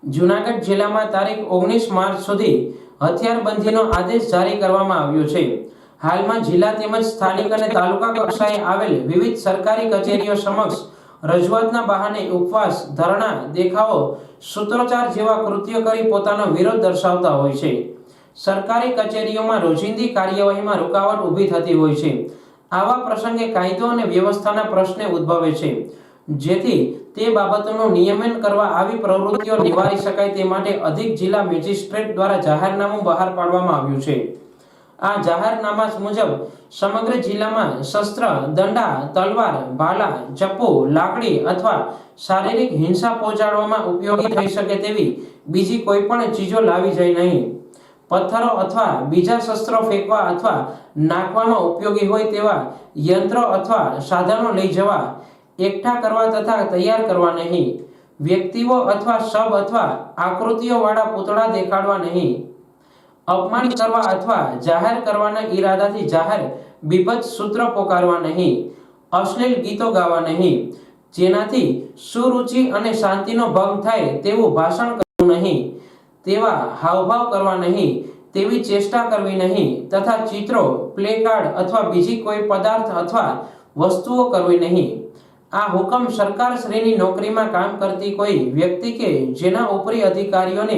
જૂનાગઢ જિલ્લામાં તારીખ 19 માર્ચ સુધી હથિયારબંધીનો આદેશ જારી કરવામાં આવ્યો છે। હાલમાં જિલ્લા તેમજ સ્થાનિક અને તાલુકા કક્ષાએ આવેલ વિવિધ સરકારી કચેરીઓ સમક્ષ રજૂઆતના બહાને ઉપવાસ, ધરણા, દેખાવો, સૂત્રોચ્ચાર જેવા કૃત્યો કરી પોતાનો વિરોધ દર્શાવતા હોય છે। સરકારી કચેરીઓમાં રોજિંદી કાર્યવાહીમાં રૂકાવટ ઊભી થતી હોય છે। આવા પ્રસંગે કાયદો અને વ્યવસ્થાના પ્રશ્ને ઉદ્ભવે છે, જેથી તે બાબતોનું નિયમન કરવા આવી પ્રવૃત્તિઓ નિવારી શકાય તે માટે અધિક જિલ્લા મેજિસ્ટ્રેટ દ્વારા જાહેરનામું બહાર પાડવામાં આવ્યું છે। આ જાહેરનામા મુજબ સમગ્ર જિલ્લામાં શસ્ત્ર, દંડા, તલવાર, ભાલા, ચપ્પુ, લાકડી અથવા શારીરિક હિંસા પહોંચાડવામાં ઉપયોગી થઈ શકે તેવી બીજી કોઈ પણ ચીજો લાવી જાય નહીં। પથ્થરો અથવા બીજા શસ્ત્રો ફેંકવા અથવા નાખવામાં ઉપયોગી હોય તેવા યંત્રો અથવા સાધનો લઈ જવા, એકઠા કરવા તથા તૈયાર કરવા નહીં। વ્યક્તિઓ અથવા શબ અથવા આકૃતિઓ વાળા પૂતળા દેખાડવા નહીં। અપમાન કરવા અથવા જાહેર કરવાના ઈરાદાથી જાહેર બીભત્સ સૂત્ર પોકારવા નહીં। અશ્લીલ ગીતો ગાવા નહીં। જેનાથી સુરુચિ અને શાંતિનો ભંગ થાય તેવું ભાષણ કરવું નહીં। તેવા હાવભાવ કરવા નહીં, તેવી ચેષ્ટા કરવી નહીં તથા ચિત્રો, પ્લેકાર્ડ અથવા બીજી કોઈ પદાર્થ અથવા વસ્તુઓ કરવી નહીં। આ હુકમ સરકારશ્રીની નોકરીમાં કામ કરતી કોઈ વ્યક્તિ કે જેના ઉપરી અધિકારીઓને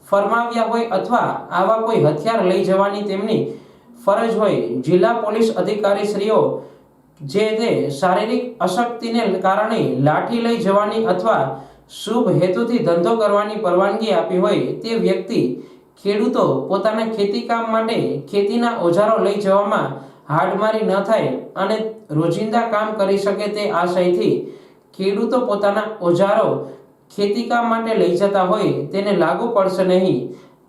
ફરમાવ્યા હોય અથવા આવા કોઈ હથિયાર લઈ જવાની તેમની ફરજ હોય, જિલ્લા પોલીસ અધિકારીશ્રીઓ જે તે શારીરિક અશક્તિને કારણે લાઠી લઈ જવાની અથવા શુભ હેતુથી ધંધો કરવાની પરવાનગી આપી હોય તે વ્યક્તિ, ખેડૂતો પોતાના ખેતી કામ માટે ખેતીના ઓજારો લઈ જવામાં હાડમારી ન થાય અને રોજિંદા કામ કરી શકે તે આશયથી ખેડૂતો પોતાના ઓજારો ખેતી કામ માટે લઈ જતા હોય તેને લાગુ પડશે નહીં।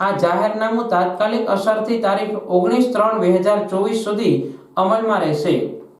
આ જાહેરનામું તાત્કાલિક અસરથી તારીખ 19/3/2024 સુધી અમલમાં રહેશે।